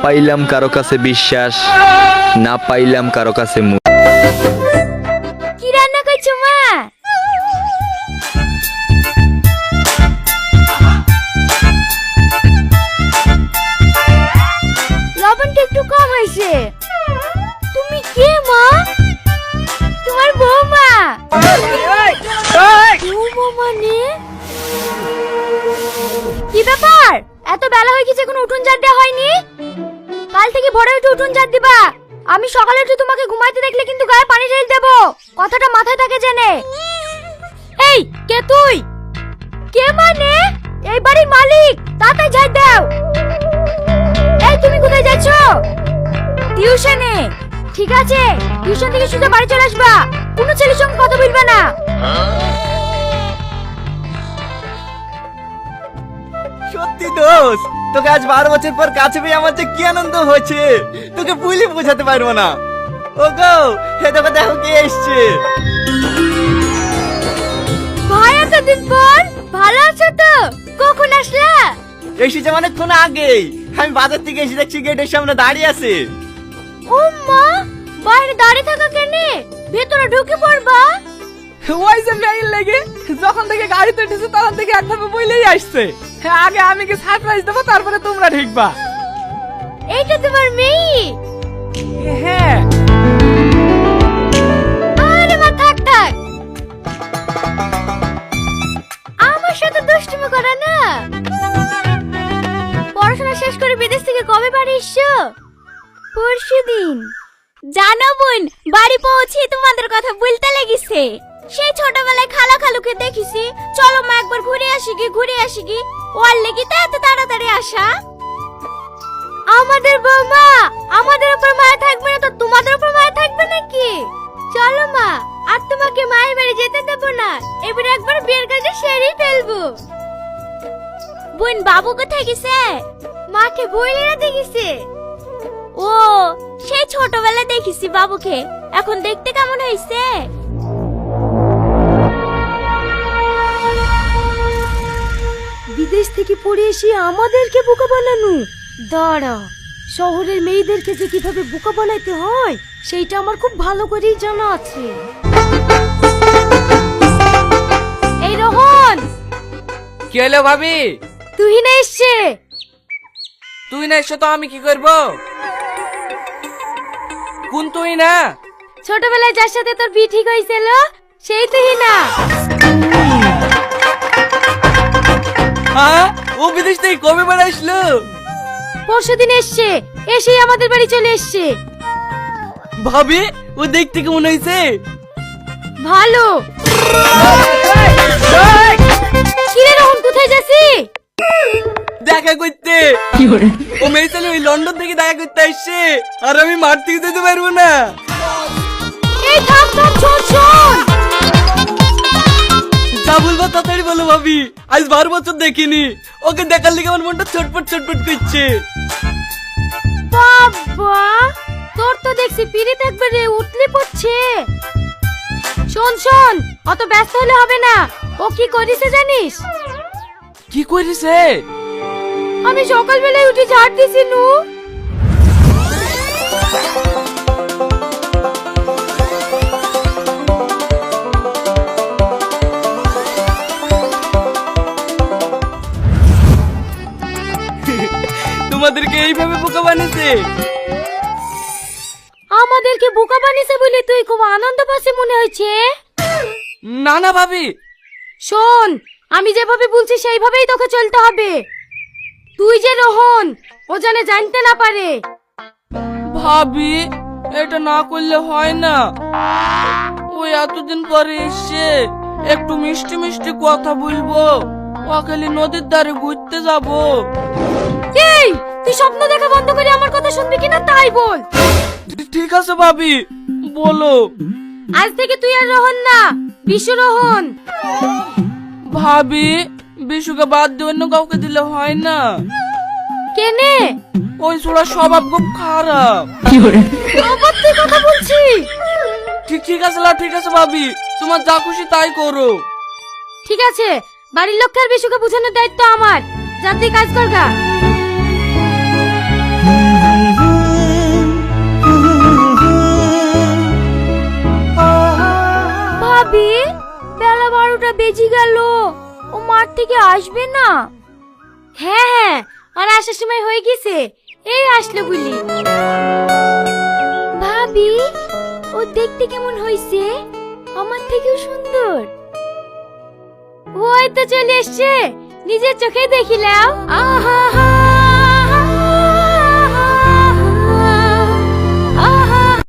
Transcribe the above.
পাইলাম কারো কাছে বিশ্বাস, না পাইলাম কারো কাছে মুখ। কি রান্না করছো মা? লবণটা একটু কম হয়েছে। তুমি কে মা? তোমার বৌমা? বৌমা মানে? কি ব্যাপার, এত বেলা হয়ে গেছে এখনো উঠোন ঝাড় দেওয়া হয়নি? কাল থেকে ভোরে উঠে উঠোন ঝাড় দিবা। আমি সকালে উঠে তোমাকে ঘুমাইতে দেখলে কিন্তু গায়ে পানি ঢেলে দেবো, কথাটা মাথায় থাকে জেনে। এই কে তুই? কে মানে? এই বাড়ির মালিক, তাড়াতাড়ি ঝাড় দাও। এই তুমি কোথায় যাচ্ছ? টিউশনে। ঠিক আছে, টিউশন থেকে সোজা বাড়ি চলে আসবা, কোনো ছেলের সঙ্গে কথা বলবে না। সত্যি দোস্ত, তোকে আজ 12 বছর পর কাছে পেয়ে আমার যে কি আনন্দ হয়েছে তোকে বলে বোঝাতে পারবো না। ও গো, হে দেখো দেখো কে এসছে। ভাই এতদিন পর, ভালো আছো তো? কখন আসলা? এসেছে অনেকক্ষণ আগেই। আমি বাজার থেকে এসে দেখছি গেটের সামনে দাঁড়িয়ে আছে। ও মা, বাইরে দাঁড়িয়ে থাকা কেন? ভেতরে ঢুকে পড়বা। ওই যে মেইল লেগে যখন থেকে গাড়িতে উঠেছে তখন থেকে একভাবে বইলেই আসছে। আগে আমি কি সারপ্রাইজ দেবো, তারপরে তোমরা ঢুকবা। এইটা তোমার মেয়ে? হ্যাঁ। আরে মা থাক থাক, আমার সাথে দুষ্টুমি করা না। পড়াশোনা শেষ করে বিদেশ থেকে কবে বাড়ি এসছো? পরশুদিন। জানো বোন, বাড়ি পৌঁছে তোমাদের কথা বলতে লেগেছে। সেই ছোটবেলায় খালা খালুকে দেখেছি, চলো মা একবার ঘুরে আসি কি ওর লেগে তো এত তাড়াতাড়ি আসা। আমাদের বৌমা আমাদের উপর মায়া থাকবে না তো তোমাদের উপর মায়া থাকবে নাকি? চলো মা, আর তোমাকে মায়ের বাড়ি যেতে দেবো না, এবারে একবার বিয়ের কাজে সেরেই ফেলবো। বোন বাবু কোথায় গেছে? মাকে বইলে রাতে গেছে। ও, সেই ছোটবেলায় দেখেছি বাবুকে, এখন দেখতে কেমন হয়েছে? বিদেশ থেকে পড়ে এসে আমাদেরকে বোকা বানানো। দাঁড়া, শহরের মেয়েদেরকে যে কিভাবে বোকা বানাইতে হয় সেইটা আমার খুব ভালো করেই জানা আছে। এই রোহন। কি হলো ভাবি? তুই না এসছে? তুই না এসো তো আমি কি করব? কোন তুই না? ছোটবেলায় যার সাথে তোর বিয়ে ঠিক হয়েছিল সেই তুই না? হ্যাঁ, ও বিদেশ থেকে কবে বার আসলো? পরশুদিন এসছে, এসেই আমাদের বাড়ি চলে এসছে। ভাবি, ও দেখতে কেমন হয়েছে? ভালো। কিরে রোহন, কোথায় যাচ্ছি? দেখা করতে। ও মেয়ে ছেলে ওই লন্ডন থেকে দেখা করতে আসছে, আর আমি মাঠ থেকে যেতে পারবো না। এই থাম থাম, শোন শোন। যা বলবো তাড়াতাড়ি বলো ভাবি, আজ 12 বছর দেখিনি, ওকে দেখার লিগে আমার মনটা ছটফট করছে। বাবা, তোর তো দেখছি পিরিত একবারে উতলে পড়ছে। শোন শোন, অত ব্যস্ত হলে হবে না। ও কি করেছে জানিস? কি করেছে? আমি সকালবেলায় উঠে ঝাড় দিছি নু। তোমাদেরকে এইভাবে বোকা বানিয়েছে? আমাদেরকে বোকা বানিয়েছে বলে তুই খুব আনন্দ পাচ্ছিস মনে হয়েছে? না না ভাবি। শোন, আমি যেভাবে বলছি সেইভাবেই তোকে চলতে হবে। তুই যে রোহন, ও জানে জানতে না পারে। ভাবি, এটা না করলে হয় না। ওই এতদিন পরে এসে একটু মিষ্টি মিষ্টি কথা বলবো, ওখানে নদীর ধারে ঘুরতে যাব। এই, তুই স্বপ্ন দেখা বন্ধ করে আমার কথা শুনবি কিনা তাই বল। ঠিক আছে ভাবি, বলো। আজ থেকে তুই আর রোহন না, বিশু রোহন। ভাবি, বিশুকে বাদ দিয়ে অন্য কাউকে দিলে হয় না? কেনে? ওই ছোড়ার স্বভাব খুব খারাপ। আবার তুই কথা বলছিস? ঠিক আছে ঠিক আছে ভাবি, তোমার যা খুশি তাই করো। ঠিক আছে, বাড়ির লোককে আর বিশুকে বোঝানোর দায়িত্ব আমার। যা তুই কাজ কর গা। বেজে গেল, ও মাঠ থেকে আসবে না। হ্যাঁ হ্যাঁ, আর আসার সময় হয়ে গেছে, এই আসলো বলি। ভাবি, ও দেখতে কেমন হয়েছে? আমার থেকেও সুন্দর। ওই তো চলে এসছে, নিজের চোখে দেখিলাম। আহা হা